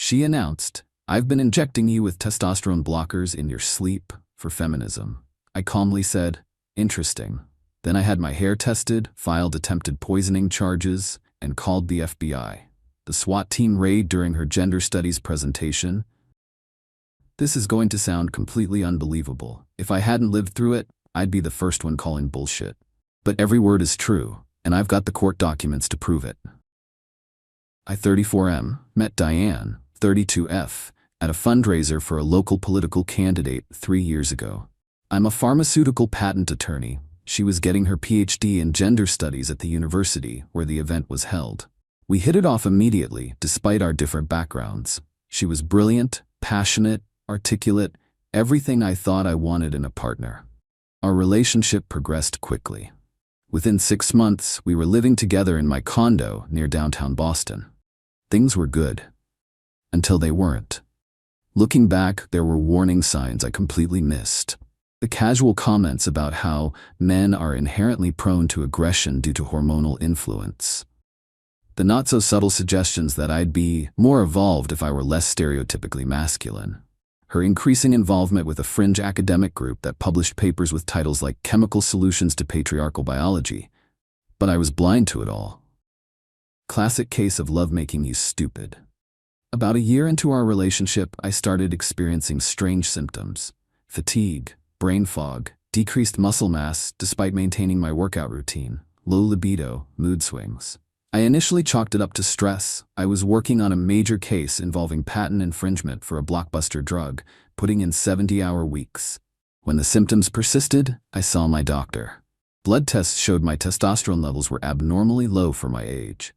She announced, "I've been injecting you with testosterone blockers in your sleep for feminism." I calmly said, "Interesting." Then I had my hair tested, filed attempted poisoning charges, and called the FBI. The SWAT team raid during her gender studies presentation. This is going to sound completely unbelievable. If I hadn't lived through it, I'd be the first one calling bullshit. But every word is true, and I've got the court documents to prove it. I, 34M, met Diane, 32F, at a fundraiser for a local political candidate 3 years ago. I'm a pharmaceutical patent attorney. She was getting her PhD in gender studies at the university where the event was held. We hit it off immediately, despite our different backgrounds. She was brilliant, passionate, articulate, everything I thought I wanted in a partner. Our relationship progressed quickly. Within 6 months, we were living together in my condo near downtown Boston. Things were good. Until they weren't. Looking back, there were warning signs I completely missed. The casual comments about how men are inherently prone to aggression due to hormonal influence. The not-so-subtle suggestions that I'd be more evolved if I were less stereotypically masculine. Her increasing involvement with a fringe academic group that published papers with titles like Chemical Solutions to Patriarchal Biology. But I was blind to it all. Classic case of love making you stupid. About a year into our relationship, I started experiencing strange symptoms. Fatigue, brain fog, decreased muscle mass despite maintaining my workout routine, low libido, mood swings. I initially chalked it up to stress. I was working on a major case involving patent infringement for a blockbuster drug, putting in 70-hour weeks. When the symptoms persisted, I saw my doctor. Blood tests showed my testosterone levels were abnormally low for my age.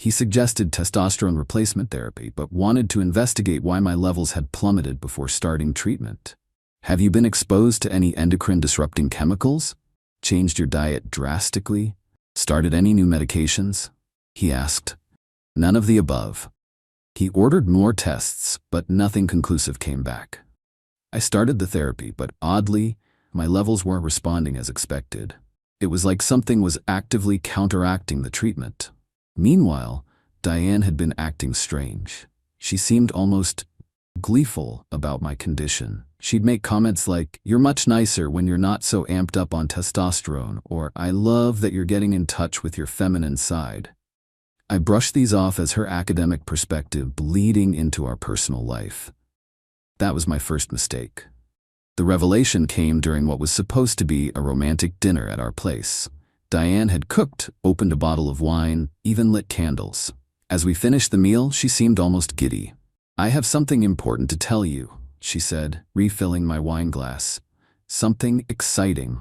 He suggested testosterone replacement therapy, but wanted to investigate why my levels had plummeted before starting treatment. Have you been exposed to any endocrine-disrupting chemicals? Changed your diet drastically? Started any new medications? He asked. None of the above. He ordered more tests, but nothing conclusive came back. I started the therapy, but oddly, my levels weren't responding as expected. It was like something was actively counteracting the treatment. Meanwhile, Diane had been acting strange. She seemed almost gleeful about my condition. She'd make comments like, "You're much nicer when you're not so amped up on testosterone," or "I love that you're getting in touch with your feminine side." I brushed these off as her academic perspective bleeding into our personal life. That was my first mistake. The revelation came during what was supposed to be a romantic dinner at our place. Diane had cooked, opened a bottle of wine, even lit candles. As we finished the meal, she seemed almost giddy. "I have something important to tell you," she said, refilling my wine glass. "Something exciting."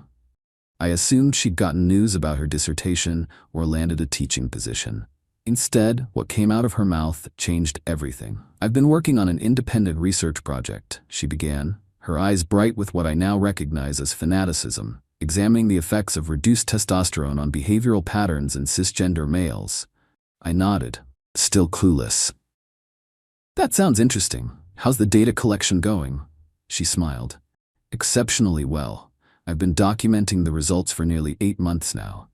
I assumed she'd gotten news about her dissertation or landed a teaching position. Instead, what came out of her mouth changed everything. "I've been working on an independent research project," she began, her eyes bright with what I now recognize as fanaticism, examining the effects of reduced testosterone on behavioral patterns in cisgender males. I nodded, still clueless. "That sounds interesting. How's the data collection going?" She smiled. "Exceptionally well. I've been documenting the results for nearly 8 months now."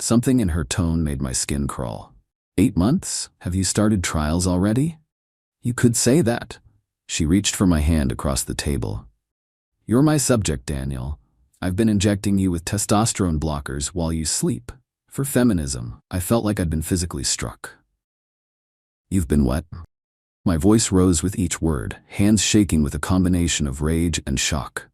Something in her tone made my skin crawl. 8 months? Have you started trials already?" "You could say that." She reached for my hand across the table. "You're my subject, Daniel. I've been injecting you with testosterone blockers while you sleep. For feminism." I felt like I'd been physically struck. "You've been what?" My voice rose with each word, hands shaking with a combination of rage and shock.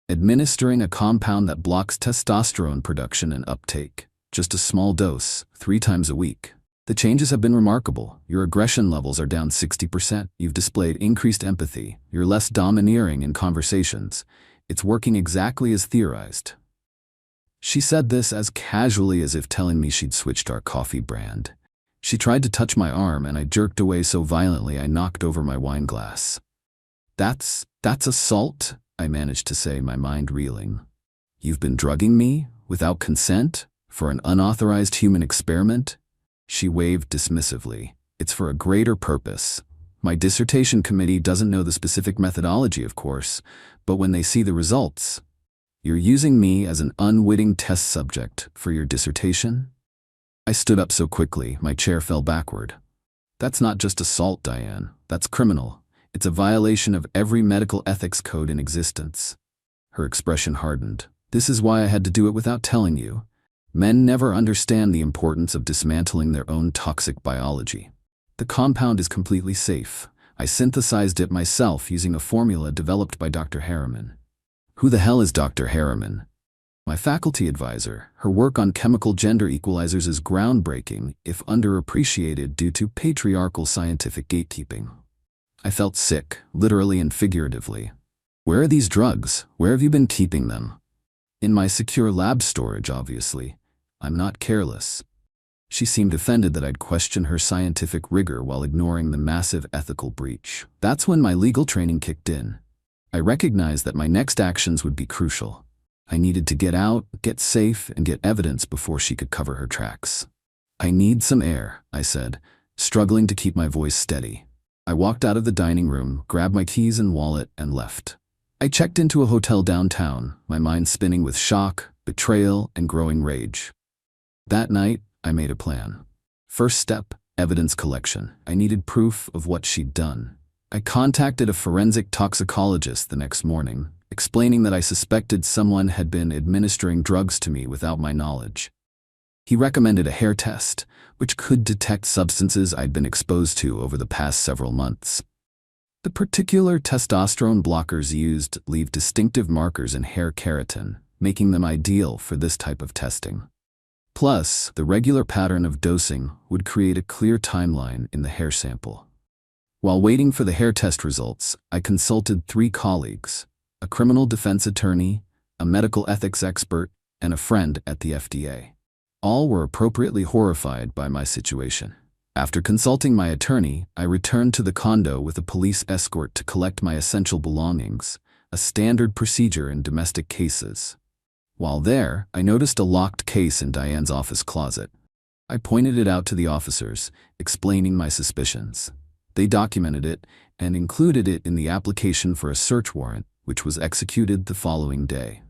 "Administering a compound that blocks testosterone production and uptake. Just a small dose, 3 times a week. The changes have been remarkable. Your aggression levels are down 60%. You've displayed increased empathy. You're less domineering in conversations. It's working exactly as theorized." She said this as casually as if telling me she'd switched our coffee brand. She tried to touch my arm and I jerked away so violently I knocked over my wine glass. That's assault," I managed to say, my mind reeling. "You've been drugging me, without consent, for an unauthorized human experiment?" She waved dismissively. "It's for a greater purpose. My dissertation committee doesn't know the specific methodology, of course, but when they see the results, you're using me as an unwitting test subject for your dissertation?" I stood up so quickly, my chair fell backward. That's not just assault, Diane. That's criminal. It's a violation of every medical ethics code in existence. Her expression hardened. This is why I had to do it without telling you. Men never understand the importance of dismantling their own toxic biology. The compound is completely safe. I synthesized it myself using a formula developed by Dr. Harriman. Who the hell is Dr. Harriman? My faculty advisor. Her work on chemical gender equalizers is groundbreaking, if underappreciated due to patriarchal scientific gatekeeping. I felt sick, literally and figuratively. Where are these drugs? Where have you been keeping them? In my secure lab storage, obviously. I'm not careless. She seemed offended that I'd question her scientific rigor while ignoring the massive ethical breach. That's when my legal training kicked in. I recognized that my next actions would be crucial. I needed to get out, get safe, and get evidence before she could cover her tracks. I need some air, I said, struggling to keep my voice steady. I walked out of the dining room, grabbed my keys and wallet, and left. I checked into a hotel downtown, my mind spinning with shock, betrayal, and growing rage. That night, I made a plan. First step, evidence collection. I needed proof of what she'd done. I contacted a forensic toxicologist the next morning, explaining that I suspected someone had been administering drugs to me without my knowledge. He recommended a hair test, which could detect substances I'd been exposed to over the past several months. The particular testosterone blockers used leave distinctive markers in hair keratin, making them ideal for this type of testing. Plus, the regular pattern of dosing would create a clear timeline in the hair sample. While waiting for the hair test results, I consulted 3 colleagues, a criminal defense attorney, a medical ethics expert, and a friend at the FDA. All were appropriately horrified by my situation. After consulting my attorney, I returned to the condo with a police escort to collect my essential belongings, a standard procedure in domestic cases. While there, I noticed a locked case in Diane's office closet. I pointed it out to the officers, explaining my suspicions. They documented it and included it in the application for a search warrant, which was executed the following day.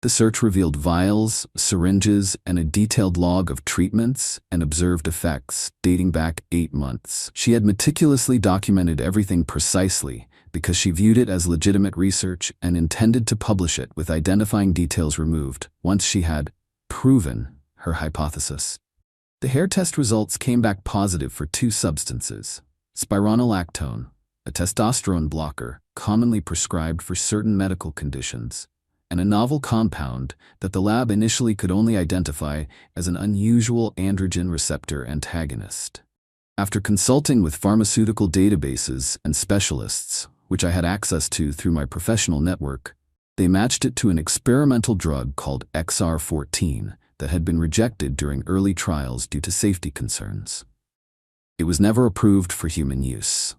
The search revealed vials, syringes, and a detailed log of treatments and observed effects dating back 8 months. She had meticulously documented everything precisely because she viewed it as legitimate research and intended to publish it with identifying details removed once she had proven her hypothesis. The hair test results came back positive for 2 substances: spironolactone, a testosterone blocker commonly prescribed for certain medical conditions, and a novel compound that the lab initially could only identify as an unusual androgen receptor antagonist. After consulting with pharmaceutical databases and specialists, which I had access to through my professional network, they matched it to an experimental drug called XR14 that had been rejected during early trials due to safety concerns. It was never approved for human use.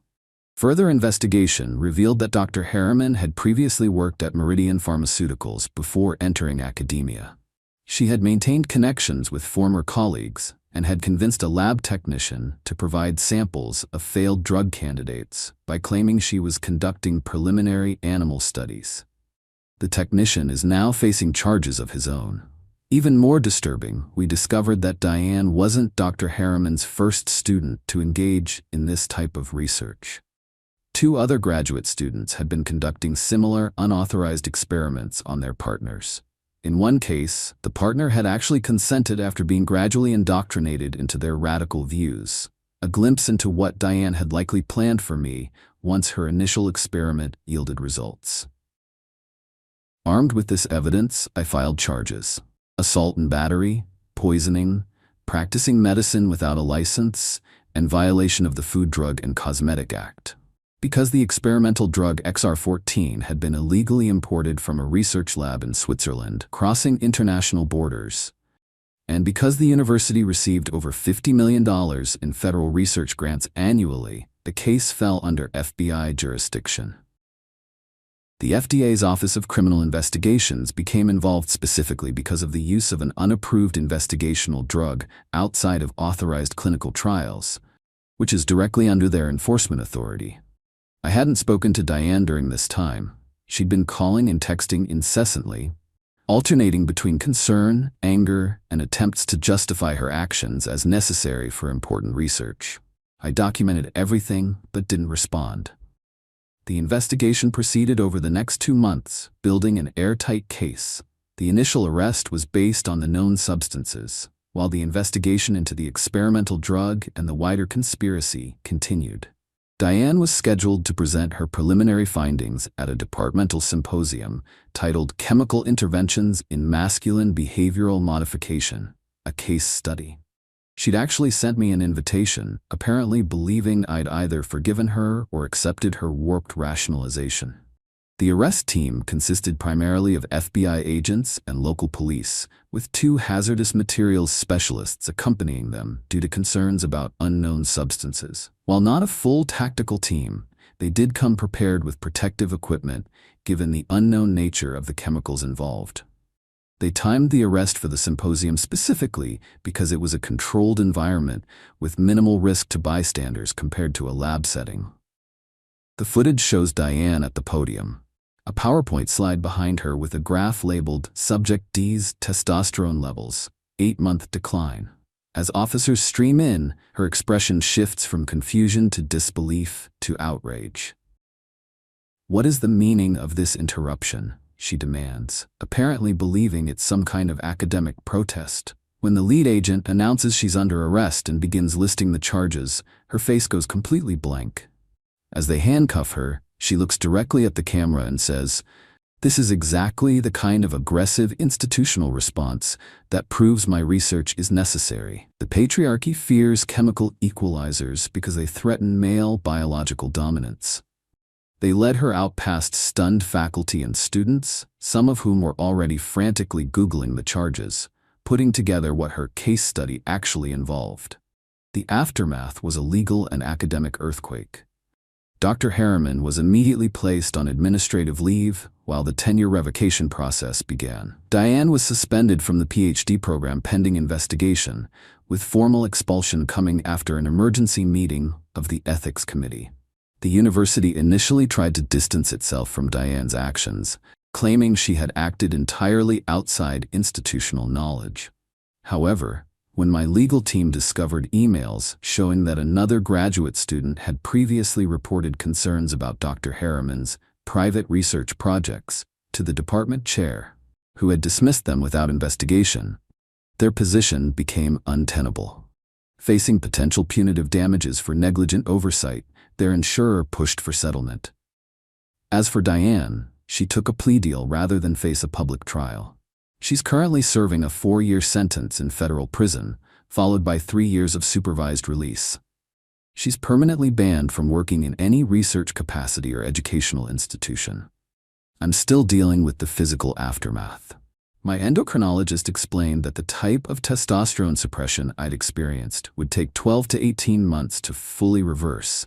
Further investigation revealed that Dr. Harriman had previously worked at Meridian Pharmaceuticals before entering academia. She had maintained connections with former colleagues and had convinced a lab technician to provide samples of failed drug candidates by claiming she was conducting preliminary animal studies. The technician is now facing charges of his own. Even more disturbing, we discovered that Diane wasn't Dr. Harriman's first student to engage in this type of research. 2 other graduate students had been conducting similar unauthorized experiments on their partners. In one case, the partner had actually consented after being gradually indoctrinated into their radical views, a glimpse into what Diane had likely planned for me once her initial experiment yielded results. Armed with this evidence, I filed charges: assault and battery, poisoning, practicing medicine without a license, and violation of the Food, Drug, and Cosmetic Act. Because the experimental drug XR14 had been illegally imported from a research lab in Switzerland, crossing international borders, and because the university received over $50 million in federal research grants annually, the case fell under FBI jurisdiction. The FDA's Office of Criminal Investigations became involved specifically because of the use of an unapproved investigational drug outside of authorized clinical trials, which is directly under their enforcement authority. I hadn't spoken to Diane during this time. She'd been calling and texting incessantly, alternating between concern, anger, and attempts to justify her actions as necessary for important research. I documented everything but didn't respond. The investigation proceeded over the next 2 months, building an airtight case. The initial arrest was based on the known substances, while the investigation into the experimental drug and the wider conspiracy continued. Diane was scheduled to present her preliminary findings at a departmental symposium titled Chemical Interventions in Masculine Behavioral Modification, a Case Study. She'd actually sent me an invitation, apparently believing I'd either forgiven her or accepted her warped rationalization. The arrest team consisted primarily of FBI agents and local police, with 2 hazardous materials specialists accompanying them due to concerns about unknown substances. While not a full tactical team, they did come prepared with protective equipment, given the unknown nature of the chemicals involved. They timed the arrest for the symposium specifically because it was a controlled environment with minimal risk to bystanders compared to a lab setting. The footage shows Diane at the podium. A PowerPoint slide behind her with a graph labeled Subject D's Testosterone Levels, 8-month decline. As officers stream in, her expression shifts from confusion to disbelief to outrage. "What is the meaning of this interruption?" she demands, apparently believing it's some kind of academic protest. When the lead agent announces she's under arrest and begins listing the charges, her face goes completely blank. As they handcuff her, she looks directly at the camera and says, "This is exactly the kind of aggressive institutional response that proves my research is necessary. The patriarchy fears chemical equalizers because they threaten male biological dominance." They led her out past stunned faculty and students, some of whom were already frantically Googling the charges, putting together what her case study actually involved. The aftermath was a legal and academic earthquake. Dr. Harriman was immediately placed on administrative leave while the tenure revocation process began. Diane was suspended from the PhD program pending investigation, with formal expulsion coming after an emergency meeting of the Ethics Committee. The university initially tried to distance itself from Diane's actions, claiming she had acted entirely outside institutional knowledge. However, when my legal team discovered emails showing that another graduate student had previously reported concerns about Dr. Harriman's private research projects to the department chair, who had dismissed them without investigation, their position became untenable. Facing potential punitive damages for negligent oversight, their insurer pushed for settlement. As for Diane, she took a plea deal rather than face a public trial. She's currently serving a 4-year sentence in federal prison, followed by 3 years of supervised release. She's permanently banned from working in any research capacity or educational institution. I'm still dealing with the physical aftermath. My endocrinologist explained that the type of testosterone suppression I'd experienced would take 12 to 18 months to fully reverse,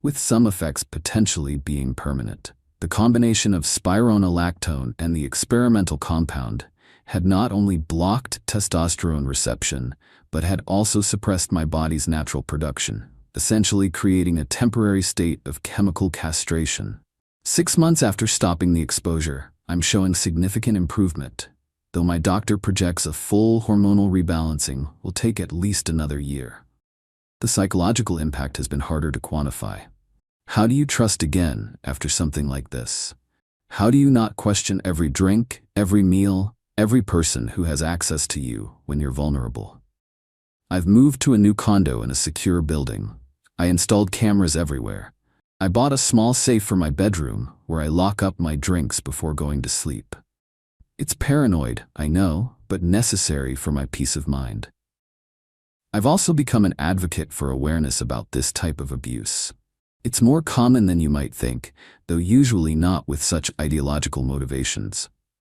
with some effects potentially being permanent. The combination of spironolactone and the experimental compound had not only blocked testosterone reception, but had also suppressed my body's natural production, essentially creating a temporary state of chemical castration. 6 months after stopping the exposure, I'm showing significant improvement, though my doctor projects a full hormonal rebalancing will take at least another year. The psychological impact has been harder to quantify. How do you trust again after something like this? How do you not question every drink, every meal, every person who has access to you when you're vulnerable? I've moved to a new condo in a secure building. I installed cameras everywhere. I bought a small safe for my bedroom where I lock up my drinks before going to sleep. It's paranoid, I know, but necessary for my peace of mind. I've also become an advocate for awareness about this type of abuse. It's more common than you might think, though usually not with such ideological motivations.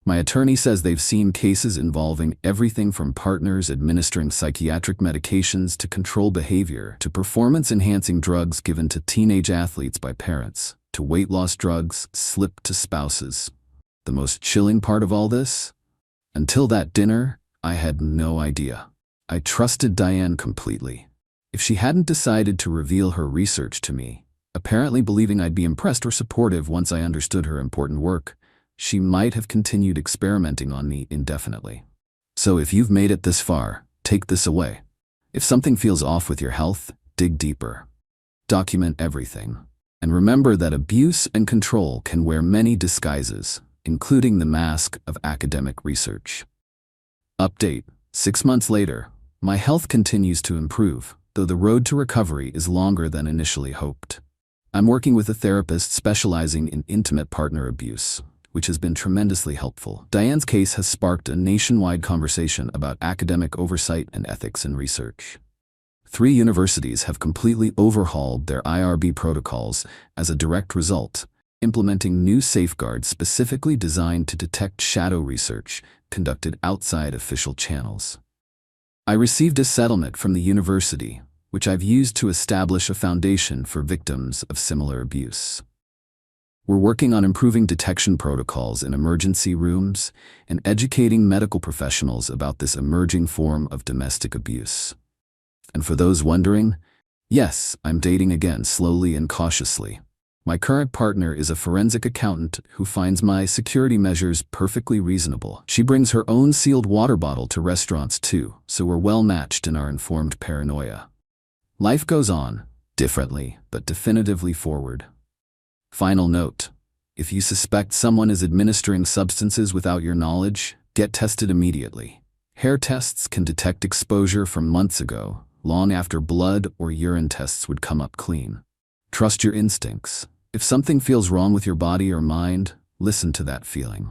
My attorney says they've seen cases involving everything from partners administering psychiatric medications to control behavior, to performance-enhancing drugs given to teenage athletes by parents, to weight loss drugs slipped to spouses. The most chilling part of all this? Until that dinner, I had no idea. I trusted Diane completely. If she hadn't decided to reveal her research to me, apparently believing I'd be impressed or supportive once I understood her important work, she might have continued experimenting on me indefinitely. So if you've made it this far, take this away. If something feels off with your health, dig deeper. Document everything. And remember that abuse and control can wear many disguises, including the mask of academic research. Update: 6 months later, my health continues to improve, though the road to recovery is longer than initially hoped. I'm working with a therapist specializing in intimate partner abuse, which has been tremendously helpful. Diane's case has sparked a nationwide conversation about academic oversight and ethics in research. 3 universities have completely overhauled their IRB protocols as a direct result, implementing new safeguards specifically designed to detect shadow research conducted outside official channels. I received a settlement from the university, which I've used to establish a foundation for victims of similar abuse. We're working on improving detection protocols in emergency rooms and educating medical professionals about this emerging form of domestic abuse. And for those wondering, yes, I'm dating again slowly and cautiously. My current partner is a forensic accountant who finds my security measures perfectly reasonable. She brings her own sealed water bottle to restaurants too, so we're well matched in our informed paranoia. Life goes on, differently, but definitively forward. Final note: if you suspect someone is administering substances without your knowledge, get tested immediately. Hair tests can detect exposure from months ago, long after blood or urine tests would come up clean. Trust your instincts. If something feels wrong with your body or mind, listen to that feeling.